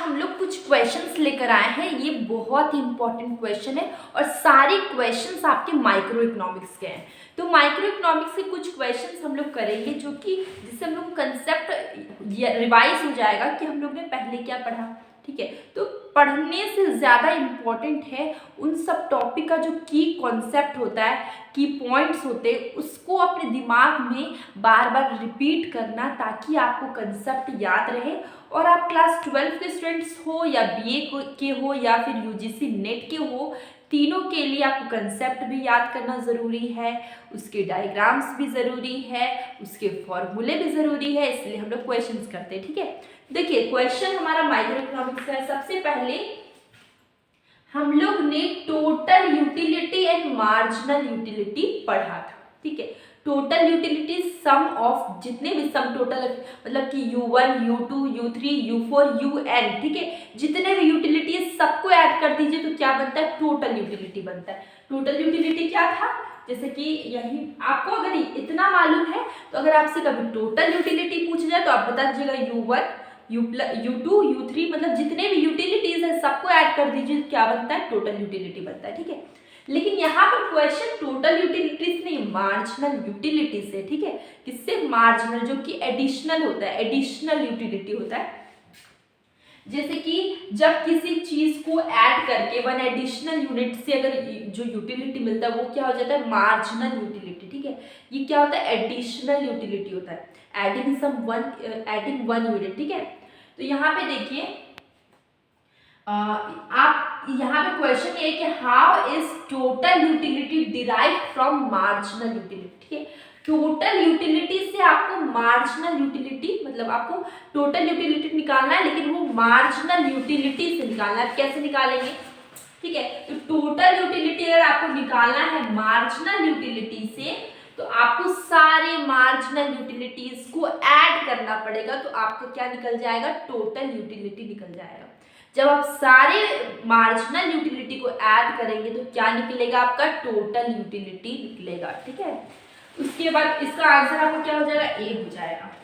हम लोग कुछ क्वेश्चंस लेकर आए हैं। ये बहुत ही इंपॉर्टेंट क्वेश्चन है और सारे क्वेश्चंस आपके माइक्रो इकोनॉमिक्स के हैं। तो माइक्रो इकोनॉमिक्स के कुछ क्वेश्चंस हम लोग करेंगे जो कि जिससे हम लोग कंसेप्ट रिवाइज हो जाएगा कि हम लोग ने पहले क्या पढ़ा। ठीक है, तो पढ़ने से ज़्यादा इम्पॉर्टेंट है उन सब टॉपिक का जो की कॉन्सेप्ट होता है, की पॉइंट्स होते हैं, उसको अपने दिमाग में बार बार रिपीट करना ताकि आपको कंसेप्ट याद रहे और आप क्लास 12 के स्टूडेंट्स हो या बीए के हो या फिर यूजीसी नेट के हो, तीनों के लिए आपको कंसेप्ट भी याद करना ज़रूरी है, उसके डायग्राम्स भी ज़रूरी है, उसके फॉर्मूले भी ज़रूरी है। इसलिए हम लोग क्वेश्चंस करते हैं। ठीक है, देखिए क्वेश्चन हमारा माइक्रो इकोनॉमिक्स है। सबसे पहले हम लोग ने total utility and marginal utility पढ़ा था। ठीक है, टोटल यूटिलिटी सम ऑफ जितने भी सम टोटल मतलब कि U1, U2, U3, U4, UN, ठीक है, जितने भी यूटिलिटी है सबको ऐड कर दीजिए तो क्या बनता है, टोटल यूटिलिटी बनता है। टोटल यूटिलिटी क्या था, जैसे कि यही आपको अगर इतना मालूम है तो अगर आपसे कभी टोटल यूटिलिटी पूछ जाए तो आप बता दीजिएगा U1, U2, U3 मतलब जितने भी यूटिलिटीज है सबको ऐड कर दीजिए, क्या बनता है, टोटल यूटिलिटी बनता है। ठीक है, लेकिन यहाँ पर क्वेश्चन टोटल यूटिलिटीज नहीं, मार्जिनल यूटिलिटी से। ठीक है, किससे, मार्जिनल, जो कि एडिशनल होता है, एडिशनल यूटिलिटी होता है। जैसे कि जब किसी चीज को ऐड करके वन एडिशनल यूनिट से अगर जो यूटिलिटी मिलता है वो क्या हो जाता है, मार्जिनल यूटिलिटी। ठीक है, ये क्या होता है, एडिशनल यूटिलिटी होता है, एडिंग वन यूनिट। ठीक है, तो यहाँ पे देखिए आप यहाँ पे क्वेश्चन ये है कि how is total utility derived from marginal utility. ठीक है, टोटल यूटिलिटी से आपको मार्जिनल यूटिलिटी मतलब आपको टोटल यूटिलिटी निकालना है लेकिन वो मार्जिनल यूटिलिटी से निकालना है। कैसे निकालेंगे, ठीक है, तो टोटल यूटिलिटी अगर आपको निकालना है मार्जिनल यूटिलिटी से तो आपको सारे मार्जिनल यूटिलिटीज को ऐड करना पड़ेगा, तो आपका क्या निकल जाएगा, टोटल यूटिलिटी निकल जाएगा। जब आप सारे मार्जिनल यूटिलिटी को ऐड करेंगे तो क्या निकलेगा, आपका टोटल यूटिलिटी निकलेगा। ठीक है, उसके बाद इसका आंसर आपको क्या हो जाएगा, ए हो जाएगा।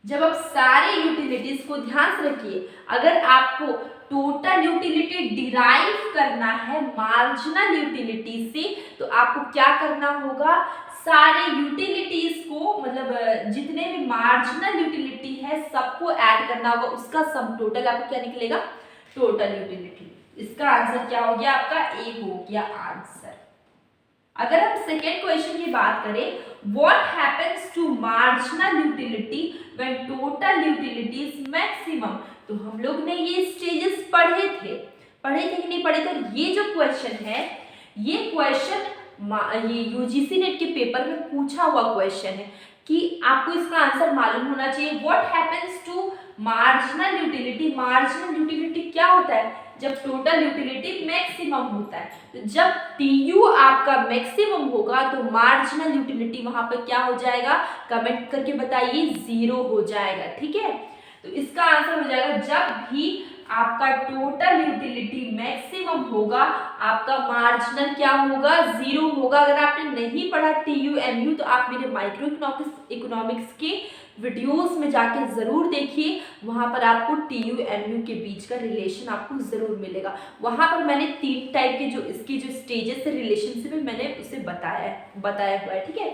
जब आप सारे यूटिलिटीज को ध्यान से रखिए, अगर आपको टोटल यूटिलिटी डिराइव करना है मार्जिनल यूटिलिटी से तो आपको क्या करना होगा, सारे यूटिलिटीज को मतलब जितने भी मार्जिनल यूटिलिटी है सबको ऐड करना होगा, उसका सम टोटल आपको क्या निकलेगा, टोटल यूटिलिटी। इसका आंसर क्या हो गया, आपका ए हो गया आंसर। अगर हम सेकेंड क्वेश्चन की बात करें, what happens to marginal utility when total utility is maximum, तो हम लोग ने ये स्टेजेस पढ़े थे कि नहीं पढ़े थे। ये जो क्वेश्चन है ये क्वेश्चन ये यूजीसी नेट के पेपर में पूछा हुआ क्वेश्चन है कि आपको इसका आंसर मालूम होना चाहिए। What happens to marginal utility, marginal utility क्या होता है, जब टोटल यूटिलिटी मैक्सिमम होता है। तो जब टीयू आपका मैक्सिमम होगा तो मार्जिनल यूटिलिटी वहां पर क्या हो जाएगा, कमेंट करके बताइए, 0 हो जाएगा। ठीक है, तो इसका आंसर हो जाएगा जब भी आपका टोटल यूटिलिटी मैक्सिमम होगा आपका मार्जिनल क्या होगा, 0 होगा। अगर आपने नहीं पढ़ा TUMU तो आप मेरे माइक्रो इकोनॉमिक्स के वीडियोस में जाके जरूर देखिए, वहां पर आपको TUMU के बीच का रिलेशन आपको जरूर मिलेगा। वहां पर मैंने 3 टाइप के जो इसकी जो स्टेजेस है रिलेशनशिप में मैंने उसे बताया हुआ है। ठीक है,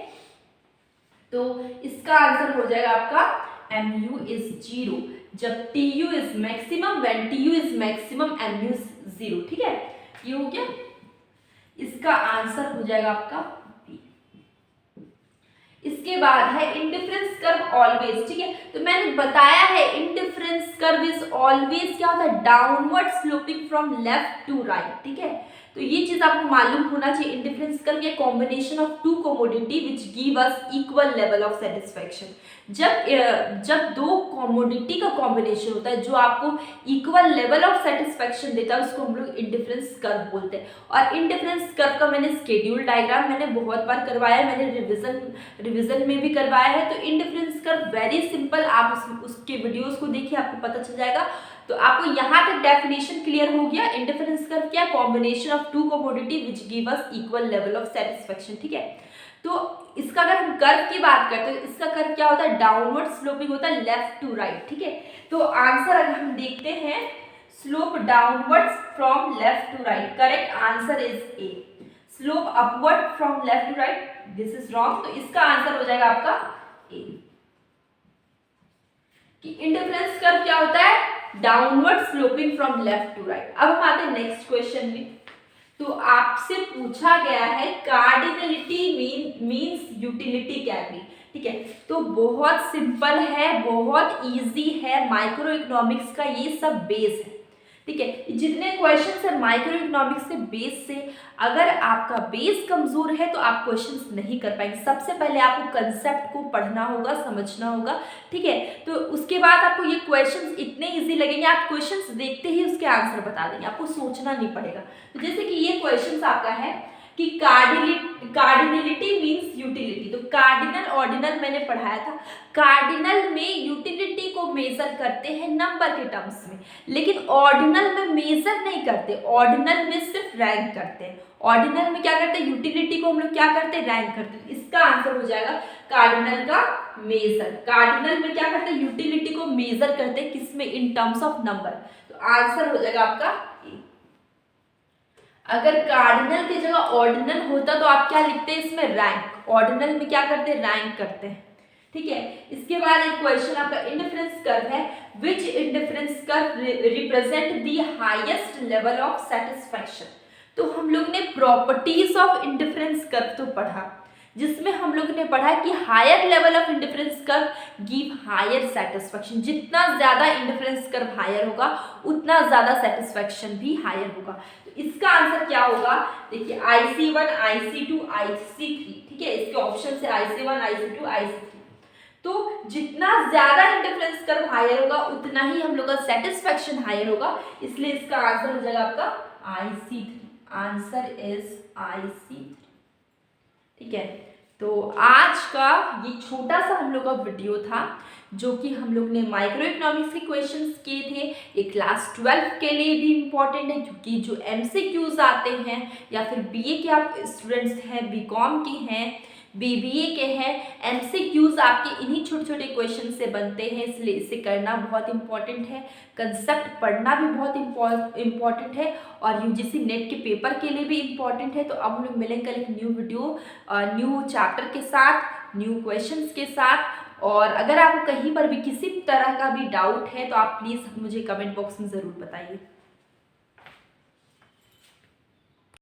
तो इसका आंसर हो जाएगा आपका MU is 0 जब TU is maximum, when TU is maximum MU is 0। ठीक है, ये हो गया, इसका आंसर हो जाएगा आपका B। इसके बाद है इंडिफरेंस कर्व ऑलवेज। ठीक है, तो मैंने बताया है इंडिफरेंस कर्व इज ऑलवेज क्या होता है, downward sloping from left to right. ठीक है, तो ये चीज आपको मालूम होना चाहिए। इंडिफरेंस कर्व ये combination of two commodity which give us equal level of satisfaction. जब दो कमोडिटी का कॉम्बिनेशन होता है जो आपको इक्वल लेवल ऑफ सेटिस्फेक्शन देता है उसको हम लोग इंडिफरेंस कर्व बोलते हैं। और इंडिफरेंस कर्व का मैंने स्केड्यूल डायग्राम मैंने बहुत बार करवाया है, मैंने रिवीजन में भी करवाया है। तो इंडिफरेंस कर्व वेरी सिंपल, आप उसके वीडियोस को देखिए आपको पता चल जाएगा। तो आपको यहाँ तक डेफिनेशन क्लियर हो गया। इंडिफरेंस कर्व क्या, combination of two commodity which give us equal level of satisfaction. ठीक है, तो इसका अगर हम कर्व की बात करते हैं तो इसका कर्व क्या होता है, डाउनवर्ड स्लोपिंग होता है, लेफ्ट टू राइट, ठीक है। तो आंसर अगर हम देखते हैं slope downwards from left to right, correct answer is A. Slope upward from left to right, this is wrong, तो इसका आंसर हो जाएगा आपका ए। कि इंटरफेरेंस कर्व क्या होता है, downward sloping from left to right. अब हम आते हैं नेक्स्ट क्वेश्चन में। तो आपसे पूछा गया है कार्डिनलिटी मीन्स यूटिलिटी क्या है, ठीक है। तो बहुत सिंपल है, बहुत इजी है, माइक्रो इकोनॉमिक्स का ये सब बेस है, ठीक है। जितने क्वेश्चंस है माइक्रो इकोनॉमिक्स के बेस से, अगर आपका बेस कमजोर है तो आप क्वेश्चंस नहीं कर पाएंगे। सबसे पहले आपको कंसेप्ट को पढ़ना होगा, समझना होगा, ठीक है। तो उसके बाद आपको ये क्वेश्चंस इतने इजी लगेंगे, आप क्वेश्चंस देखते ही उसके आंसर बता देंगे, आपको सोचना नहीं पड़ेगा। तो जैसे कि ये क्वेश्चंस आपका है कि कार्डिनलिटी मीन्स यूटिलिटी। तो कार्डिनल ऑर्डिनल मैंने पढ़ाया था, कार्डिनल में यूटिलिटी को मेजर करते हैं नंबर के टर्म्स में, लेकिन ऑर्डिनल में मेजर नहीं करते, ऑर्डिनल में सिर्फ रैंक करते हैं। ऑर्डिनल में क्या करते हैं, यूटिलिटी को हम लोग क्या करते हैं, रैंक करते हैं। इसका आंसर हो जाएगा कार्डिनल का मेजर। कार्डिनल में क्या करते हैं, यूटिलिटी को मेजर करते हैं, किसमें, इन टर्म्स ऑफ नंबर। तो आंसर हो जाएगा आपका ए। अगर कार्डिनल की जगह ऑर्डिनल होता तो आप क्या लिखते हैं इसमें, रैंक। ऑर्डिनल में क्या करते हैं, रैंक करते हैं, ठीक है। इसके बाद एक क्वेश्चन आपका इंडिफरेंस कर्व है, which indifference curve represent the highest level of satisfaction. तो हम लोग ने प्रॉपर्टीज ऑफ इंडिफरेंस कर्व तो पढ़ा, जिसमें हम लोग ने पढ़ा कि higher level of indifference curve give higher satisfaction. जितना ज्यादा इंडिफरेंस कर्व हायर होगा उतना ज्यादा सेटिस्फैक्शन भी हायर होगा। तो इसका आंसर क्या होगा, देखिए IC1 IC2 IC3, ठीक है। इसके ऑप्शन से IC1 IC2 IC3। तो जितना ज्यादा इंडिफरेंस कर्व हायर होगा उतना ही हम लोग का सेटिस्फैक्शन हायर होगा, इसलिए इसका आंसर हो जाएगा आपका IC3। आंसर इज IC3, ठीक है। तो आज का ये छोटा सा हम लोग का वीडियो था, जो कि हम लोग ने माइक्रो इकोनॉमिक्स के क्वेश्चंस किए थे। ये क्लास 12 के लिए भी इम्पॉर्टेंट है, क्योंकि जो MCQs आते हैं, या फिर BA के आप स्टूडेंट्स हैं, BCom के हैं, BBA के हैं, MCQs आपके इन्हीं छोटे छोटे क्वेश्चन से बनते हैं, इसलिए इसे करना बहुत इंपॉर्टेंट है। कंसेप्ट पढ़ना भी बहुत इम्पॉर्टेंट है, और UGC नेट के पेपर के लिए भी इम्पॉर्टेंट है। तो अब हम लोग मिलेंगे कल एक न्यू वीडियो, न्यू चैप्टर के साथ, न्यू क्वेश्चंस के साथ। और अगर आपको कहीं पर भी किसी तरह का भी डाउट है तो आप प्लीज़ मुझे कमेंट बॉक्स में ज़रूर बताइए।